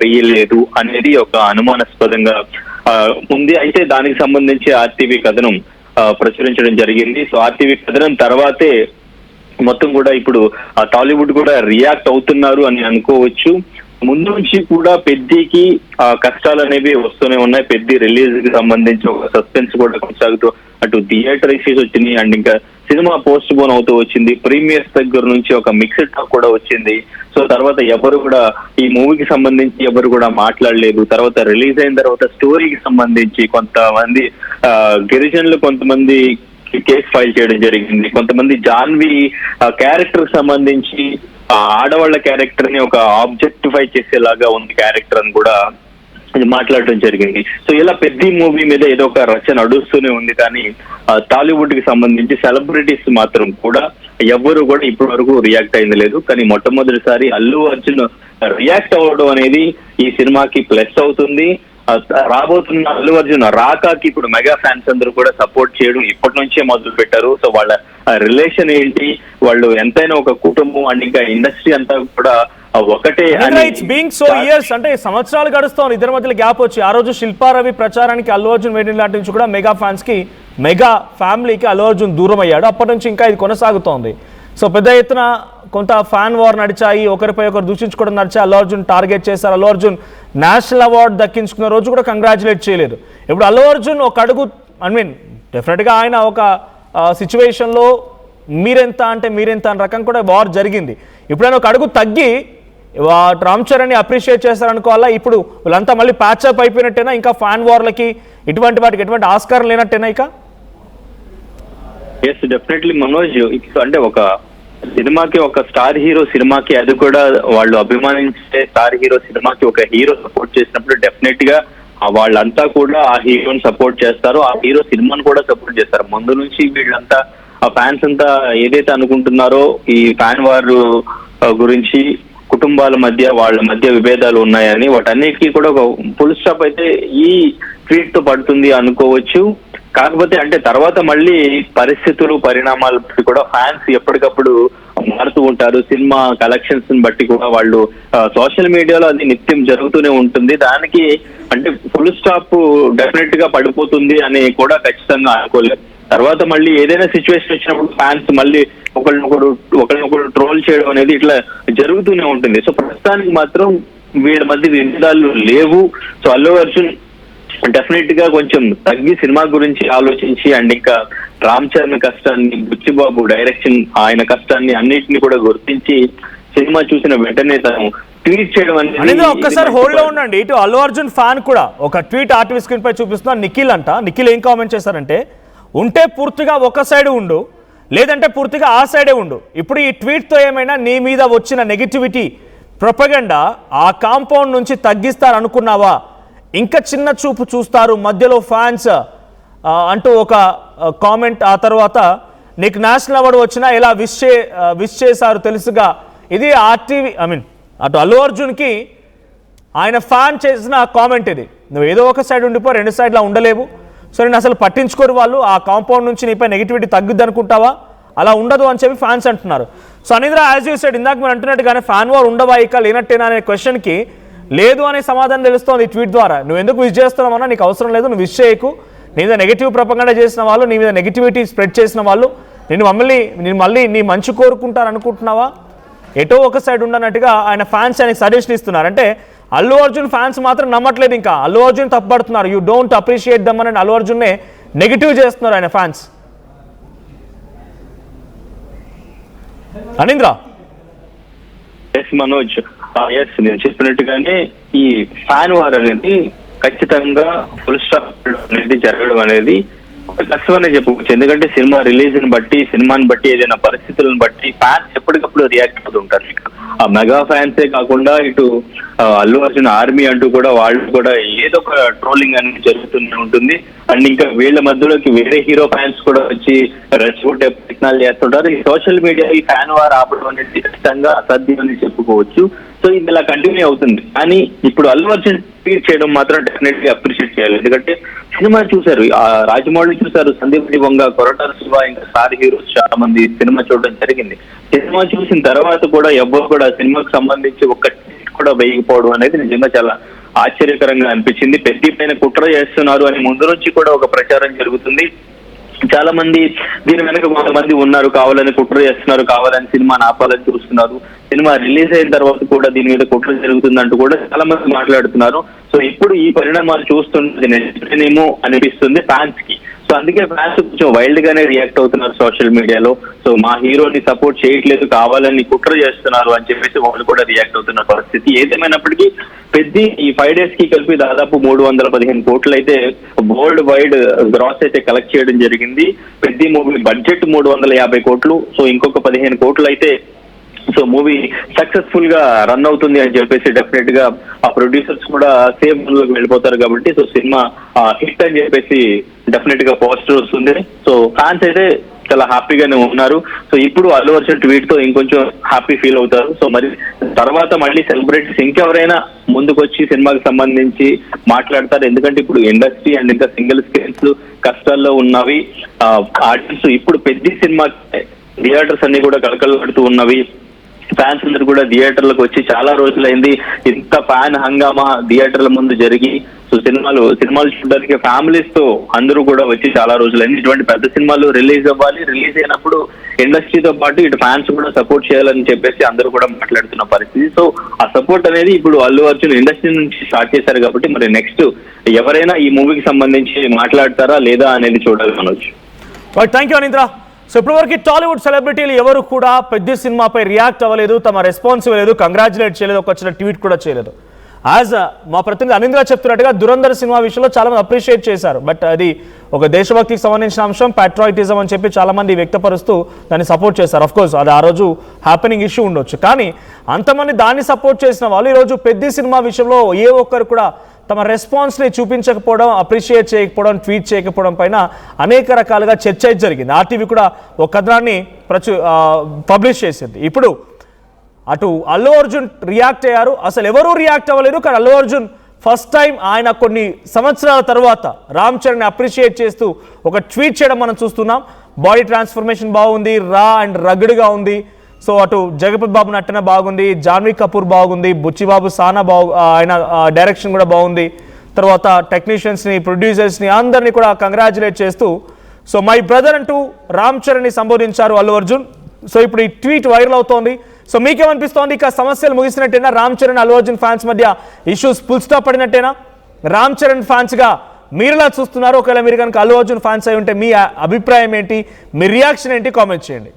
వేయలేదు అనేది ఒక అనుమానాస్పదంగా ఉంది. అయితే దానికి సంబంధించి ఆర్టీవీ కథనం ప్రచురించడం జరిగింది. సో ఆర్టీవీ కథనం తర్వాతే మొత్తం కూడా ఇప్పుడు టాలీవుడ్ కూడా రియాక్ట్ అవుతున్నారు అని అనుకోవచ్చు. ముందు నుంచి కూడా పెద్దికి కష్టాలు అనేవి వస్తూనే ఉన్నాయి. పెద్ది రిలీజ్ కి సంబంధించి ఒక సస్పెన్స్ కూడా కొనసాగుతూ అటు థియేటర్ ఇష్యూస్ వచ్చినాయి అండ్ ఇంకా సినిమా పోస్ట్ పోన్ అవుతూ వచ్చింది. ప్రీమియర్స్ దగ్గర నుంచి ఒక మిక్స్డ్ టాక్ కూడా వచ్చింది. సో తర్వాత ఎవరు కూడా ఈ మూవీకి సంబంధించి ఎవరు కూడా మాట్లాడలేదు. తర్వాత రిలీజ్ అయిన తర్వాత స్టోరీకి సంబంధించి కొంతమంది గిరిజనులు కొంతమంది కేసు ఫైల్ చేయడం జరిగింది. కొంతమంది జాన్వి క్యారెక్టర్ సంబంధించి ఆడవాళ్ల క్యారెక్టర్ ని ఒక ఆబ్జెక్టిఫై చేసేలాగా ఉంది క్యారెక్టర్ అని కూడా మాట్లాడడం జరిగింది. సో ఇలా పెద్ద మూవీ మీద ఏదో ఒక రచ నడుస్తూనే ఉంది. కానీ టాలీవుడ్ కి సంబంధించి సెలబ్రిటీస్ మాత్రం కూడా ఎవరు కూడా ఇప్పటి వరకు రియాక్ట్ అయింది లేదు. కానీ మొట్టమొదటిసారి అల్లు అర్జున్ రియాక్ట్ అవ్వడం అనేది ఈ సినిమాకి ప్లస్ అవుతుంది. రాబోతున్న అల్లు అర్జున్ రాకాకి ఇప్పుడు మెగా ఫ్యాన్స్ అందరూ కూడా సపోర్ట్ చేయడం ఇప్పటి నుంచే మొదలు పెట్టారు. సో వాళ్ళ రిలేషన్ ఏంటి, వాళ్ళు ఎంతైనా ఒక కుటుంబం అండ్ ఇంకా ఇండస్ట్రీ అంతా కూడా ఒకటే. బీయింగ్ సో ఇయర్స్ అంటే సంవత్సరాలు గడుస్తాం, ఇద్దరి మధ్యలో గ్యాప్ వచ్చి ఆ రోజు శిల్పారవి ప్రచారానికి అల్లు అర్జున్ వేడిన నాటి నుంచి కూడా మెగా ఫ్యాన్స్ కి మెగా ఫ్యామిలీకి అల్లు అర్జున్ దూరం అయ్యాడు. అప్పటి నుంచి ఇంకా ఇది కొనసాగుతోంది. సో పెద్ద ఎత్తున కొంత ఫ్యాన్ వార్ నడిచాయి, ఒకరిపై ఒకరు దూషించుకోవడం నడిచాయి. అల్లు అర్జున్ టార్గెట్ చేశారు. అల్లు అర్జున్ నేషనల్ అవార్డు దక్కించుకున్న రోజు కూడా కంగ్రాచులేట్ చేయలేదు. ఇప్పుడు అల్లు అర్జున్ ఒక అడుగు డెఫినెట్గా ఆయన ఒక సిచ్యువేషన్లో మీరెంత అంటే మీరెంత అనే రకం కూడా వార్ జరిగింది. ఇప్పుడైనా ఒక అడుగు తగ్గి రామ్ చరణ్ని అప్రిషియేట్ చేస్తారనుకోవాలా? ఇప్పుడు వీళ్ళంతా మళ్ళీ ప్యాచప్ అయిపోయినట్టేనా? ఇంకా ఫ్యాన్ వార్లకి ఇటువంటి వాటికి ఎటువంటి ఆస్కారం లేనట్టేనా ఇక? Yes definitely Manoj. అంటే ఒక సినిమాకి ఒక స్టార్ హీరో సినిమాకి అది కూడా వాళ్ళు అభిమానించే స్టార్ హీరో సినిమాకి ఒక హీరో సపోర్ట్ చేసినప్పుడు డెఫినెట్ గా వాళ్ళంతా కూడా ఆ హీరోని సపోర్ట్ చేస్తారు, ఆ హీరో సినిమాను కూడా సపోర్ట్ చేస్తారు. ముందు నుంచి వీళ్ళంతా ఆ ఫ్యాన్స్ అంతా ఏదైతే అనుకుంటున్నారో ఈ ఫ్యాన్ వార్ గురించి కుటుంబాల మధ్య వాళ్ళ మధ్య విభేదాలు ఉన్నాయని వాటన్నిటికీ కూడా ఒక ఫుల్ స్టాప్ అయితే ఈ ట్వీట్ తో పడుతుంది అనుకోవచ్చు. కాకపోతే అంటే తర్వాత మళ్ళీ పరిస్థితులు పరిణామాలు బట్టి కూడా ఫ్యాన్స్ ఎప్పటికప్పుడు మారుతూ ఉంటారు. సినిమా కలెక్షన్స్ బట్టి కూడా వాళ్ళు సోషల్ మీడియాలో అది నిత్యం జరుగుతూనే ఉంటుంది. దానికి అంటే ఫుల్ స్టాప్ డెఫినెట్ గా పడిపోతుంది అని కూడా ఖచ్చితంగా అనుకోలేదు. తర్వాత మళ్ళీ ఏదైనా సిచ్యువేషన్ వచ్చినప్పుడు ఫ్యాన్స్ మళ్ళీ ఒకరినొకరు ట్రోల్ చేయడం అనేది ఇట్లా జరుగుతూనే ఉంటుంది. సో ప్రస్తుతానికి మాత్రం వీళ్ళ మధ్య విభేదాలు లేవు. సో అల్లు అర్జున్ డెఫినెట్ గా కొంచెం తగ్గి సినిమా గురించి ఆలోచించి అండ్ ఇంకా రామ్ చరణ్ కష్టాన్ని, బుచ్చిబాబు డైరెక్షన్ ఆయన కష్టాన్ని అన్నిటిని కూడా గుర్తించి సినిమా చూసిన వెంటనే తను ట్వీట్ చేయడం అనేది. ఒక్కసారి హోల్డ్ లో ఉండండి. ఇటు అల్లు అర్జున్ ఫ్యాన్ కూడా ఒక ట్వీట్ ఆర్టీవీ స్క్రీన్ పై చూపిస్తున్నా. నిఖిల్ అంట. నిఖిల్ ఏం కామెంట్ చేశారంటే, ఉంటే పూర్తిగా ఒక సైడ్ ఉండు, లేదంటే పూర్తిగా ఆ సైడే ఉండు. ఇప్పుడు ఈ ట్వీట్తో ఏమైనా నీ మీద వచ్చిన నెగిటివిటీ ప్రొపగండా ఆ కాంపౌండ్ నుంచి తగ్గిస్తారనుకున్నావా? ఇంకా చిన్న చూపు చూస్తారు మధ్యలో ఫ్యాన్స్ అంటూ ఒక కామెంట్. ఆ తర్వాత నీకు నేషనల్ అవార్డు వచ్చినా ఎలా విష్ చేశారు తెలుసుగా. ఇది ఆర్టీవీ అటు అల్లు అర్జున్కి ఆయన ఫ్యాన్ చేసిన కామెంట్ ఇది. నువ్వు ఏదో ఒక సైడ్ ఉండిపో, రెండు సైడ్లా ఉండలేవు. సో నేను అసలు పట్టించుకోరు వాళ్ళు. ఆ కాంపౌండ్ నుంచి నీపై నెగిటివిటీ తగ్గుద్ది అనుకుంటావా? అలా ఉండదు అని చెప్పి ఫ్యాన్స్ అంటున్నారు. సో అనింద్ర, యాజ్ యూ సెడ్, ఇందాక మీరు అంటున్నట్టుగానే ఫ్యాన్ వార్ ఉండవా ఇక లేనట్టేనా అనే క్వశ్చన్కి లేదు అనే సమాధానం తెలుస్తోంది ఈ ట్వీట్ ద్వారా. నువ్వు ఎందుకు విష్ చేస్తున్నావన్నా నీకు అవసరం లేదు, నువ్వు విష్ చేయకు. నీ మీద నెగిటివ్ ప్రపంచంగా చేసిన వాళ్ళు, నీ మీద నెగిటివిటీ స్ప్రెడ్ చేసిన వాళ్ళు నేను మళ్ళీ నీ మంచి కోరుకుంటారు అనుకుంటున్నావా? ఎటో ఒక సైడ్ ఉండనట్టుగా ఆయన ఫ్యాన్స్ ఆయనకి సజెషన్ ఇస్తున్నారు. అంటే అల్లు అర్జున్ ఫ్యాన్స్ మాత్రం నమ్మట్లేదు, ఇంకా అల్లు అర్జున్ తప్పుపడుతున్నారు. యూ డోంట్ అప్రిషియేట్ దమ్ అని అల్లు అర్జున్నే నెగిటివ్ చేస్తున్నారు ఆయన fans. Anindra. Yes Manoj, yes నేను చెప్పినట్టుగానే ఈ ఫ్యాన్ వార్ అనేది ఖచ్చితంగా ఫుల్ స్టాప్ అనేది జరగడం అనేది కష్టమనే చెప్పుకోవచ్చు. ఎందుకంటే సినిమా రిలీజ్ ని బట్టి, సినిమాని బట్టి, ఏదైనా పరిస్థితులను బట్టి ఫ్యాన్స్ ఎప్పటికప్పుడు రియాక్ట్ అవుతుంటారు. ఆ మెగా ఫ్యాన్సే కాకుండా ఇటు అల్లు అర్జున్ ఆర్మీ అంటూ కూడా వాళ్ళు కూడా ఏదో ఒక ట్రోలింగ్ అనేది జరుగుతూనే ఉంటుంది. అండ్ ఇంకా వీళ్ళ మధ్యలోకి వేరే హీరో ఫ్యాన్స్ కూడా వచ్చి రెచ్చగొట్టే ప్రయత్నాలు చేస్తుంటారు. ఈ సోషల్ మీడియా ఈ ఫ్యాన్ వార్ ఆపడం అనేది ఖచ్చితంగా అసాధ్యం అని చెప్పుకోవచ్చు. సో ఇది ఇలా కంటిన్యూ అవుతుంది. కానీ ఇప్పుడు అల్లు అర్జున్ ట్వీట్ చేయడం మాత్రం డెఫినెట్ గా అప్రిషియేట్ చేయాలి. ఎందుకంటే సినిమా చూశారు, రాజమౌళి చూశారు, సందీప్ వంగ, కొరటాల శివ, ఇంకా స్టార్ హీరోస్ చాలా మంది సినిమా చూడడం జరిగింది. సినిమా చూసిన తర్వాత కూడా ఎవ్వరు కూడా సినిమాకు సంబంధించి ఒక్క కూడా వేయకపోవడం అనేది నిజంగా చాలా ఆశ్చర్యకరంగా అనిపించింది. పెద్ద పైన కుట్ర చేస్తున్నారు అని ముందు నుంచి కూడా ఒక ప్రచారం జరుగుతుంది. చాలా మంది దీని వెనక కొంతమంది ఉన్నారు, కావాలని కుట్ర చేస్తున్నారు, కావాలని సినిమాని ఆపాలని చూస్తున్నారు, సినిమా రిలీజ్ అయిన తర్వాత కూడా దీని మీద కుట్ర జరుగుతుందంటూ కూడా చాలా మంది మాట్లాడుతున్నారు. సో ఇప్పుడు ఈ పరిణామాలు చూస్తున్నది నిజమేమో అనిపిస్తుంది ఫ్యాన్స్ కి. సో అందుకే ఫ్యాన్స్ కొంచెం వైల్డ్ గానే రియాక్ట్ అవుతున్నారు సోషల్ మీడియాలో. సో మా హీరోని సపోర్ట్ చేయట్లేదు, కావాలని కుట్ర చేస్తున్నారు అని చెప్పేసి వాళ్ళు కూడా రియాక్ట్ అవుతున్న పరిస్థితి. ఏదేమైనప్పటికీ పెద్ద ఈ 5 days కి కలిపి దాదాపు 315 కోట్లు అయితే వరల్డ్ వైడ్ గ్రాస్ అయితే కలెక్ట్ చేయడం జరిగింది. పెద్ద మూవీ బడ్జెట్ 350 కోట్లు. సో ఇంకొక 15 కోట్లు అయితే సో మూవీ సక్సెస్ఫుల్ గా రన్ అవుతుంది అని చెప్పేసి డెఫినెట్ గా ఆ ప్రొడ్యూసర్స్ కూడా సేమ్ లోకి వెళ్ళిపోతారు కాబట్టి సో సినిమా హిట్ అని చెప్పేసి డెఫినెట్ గా పాజిటివ్ వస్తుంది. సో ఫ్యాన్స్ అయితే చాలా హ్యాపీగానే ఉన్నారు. సో ఇప్పుడు అల్లు అర్జున్ ట్వీట్ తో ఇంకొంచెం హ్యాపీ ఫీల్ అవుతారు. సో మరి తర్వాత మళ్ళీ సెలబ్రిటీస్ ఇంకెవరైనా ముందుకొచ్చి సినిమాకి సంబంధించి మాట్లాడతారు. ఎందుకంటే ఇప్పుడు ఇండస్ట్రీ అండ్ ఇంకా సింగిల్ స్క్రీన్స్ కష్టాల్లో ఉన్నవి. ఆడియన్స్ ఇప్పుడు పెద్ద సినిమా థియేటర్స్ అన్ని కూడా కలకలాడుతూ ఉన్నవి. ఫ్యాన్స్ అందరూ కూడా థియేటర్లకు వచ్చి చాలా రోజులైంది. ఇంత ఫ్యాన్ హంగామా థియేటర్ల ముందు జరిగి సో సినిమాలు చూడడానికి ఫ్యామిలీస్ తో అందరూ కూడా వచ్చి చాలా రోజులైంది. ఇటువంటి పెద్ద సినిమాలు రిలీజ్ అవ్వాలి, రిలీజ్ అయినప్పుడు ఇండస్ట్రీతో పాటు ఇటు ఫ్యాన్స్ కూడా సపోర్ట్ చేయాలని చెప్పేసి అందరూ కూడా మాట్లాడుతున్న పరిస్థితి. సో ఆ సపోర్ట్ అనేది ఇప్పుడు అల్లు అర్జున్ ఇండస్ట్రీ నుంచి స్టార్ట్ చేశారు కాబట్టి మరి నెక్స్ట్ ఎవరైనా ఈ మూవీకి సంబంధించి మాట్లాడతారా లేదా అనేది చూడాలి Manoj. Thank you Anindra. So ఇప్పటివరకు టాలీవుడ్ సెలబ్రిటీలు ఎవరు కూడా పెద్ద సినిమాపై రియాక్ట్ అవ్వలేదు, తమ రెస్పాన్స్ ఇవ్వలేదు, కంగ్రాచులేట్ చేయలేదు, ఒక చిన్న ట్వీట్ కూడా చేయలేదు. యాజ్ మా ప్రతినిధి అనింద్ర చెప్తున్నట్టుగా దురంధర్ సినిమా విషయంలో చాలా మంది అప్రిషియేట్ చేశారు. బట్ అది ఒక దేశభక్తికి సంబంధించిన అంశం, ప్యాట్రాయిటిజం అని చెప్పి చాలా మంది వ్యక్తపరుస్తూ దాన్ని సపోర్ట్ చేశారు. అఫ్ కోర్స్ అది ఆ రోజు హ్యాపెనింగ్ ఇష్యూ ఉండొచ్చు, కానీ అంతమంది దాన్ని సపోర్ట్ చేసిన వాళ్ళు ఈరోజు పెద్ద సినిమా విషయంలో ఏ ఒక్కరు కూడా తమ రెస్పాన్స్ని చూపించకపోవడం, అప్రిషియేట్ చేయకపోవడం, ట్వీట్ చేయకపోవడం పైన అనేక రకాలుగా చర్చ జరిగింది. ఆర్టీవీ కూడా ఒక కథనాన్ని పబ్లిష్ చేసింది. ఇప్పుడు అటు అల్లు అర్జున్ రియాక్ట్ అయ్యారు, అసలు ఎవరూ రియాక్ట్ అవ్వలేదు. కానీ అల్లు అర్జున్ ఫస్ట్ టైం ఆయన కొన్ని సంవత్సరాల తర్వాత రామ్ చరణ్ని అప్రిషియేట్ చేస్తూ ఒక ట్వీట్ చేయడం మనం చూస్తున్నాం. బాడీ ట్రాన్స్ఫర్మేషన్ బాగుంది, రా అండ్ రగ్డ్గా ఉంది. సో అటు జగపతి బాబు నటన బాగుంది, జాన్వీ కపూర్ బాగుంది, బుచ్చిబాబు సానా ఆయన డైరెక్షన్ కూడా బాగుంది. తర్వాత టెక్నీషియన్స్ని, ప్రొడ్యూసర్స్ని అందరినీ కూడా కంగ్రాచులేట్ చేస్తూ సో మై బ్రదర్ అంటూ రామ్ చరణ్ని సంబోధించారు అల్లు అర్జున్. సో ఇప్పుడు ఈ ట్వీట్ వైరల్ అవుతోంది. సో మీకేమనిపిస్తోంది? ఇక సమస్యలు ముగిసినట్టేనా? రామ్ చరణ్ అల్లు అర్జున్ ఫ్యాన్స్ మధ్య ఇష్యూస్ ఫుల్ స్టాప్ పడినట్టేనా? రామ్ చరణ్ ఫ్యాన్స్గా మీరులా చూస్తున్నారు? ఒకవేళ మీరు కనుక అల్లు అర్జున్ ఫ్యాన్స్ అయి ఉంటే మీ అభిప్రాయం ఏంటి, మీ రియాక్షన్ ఏంటి? కామెంట్ చేయండి.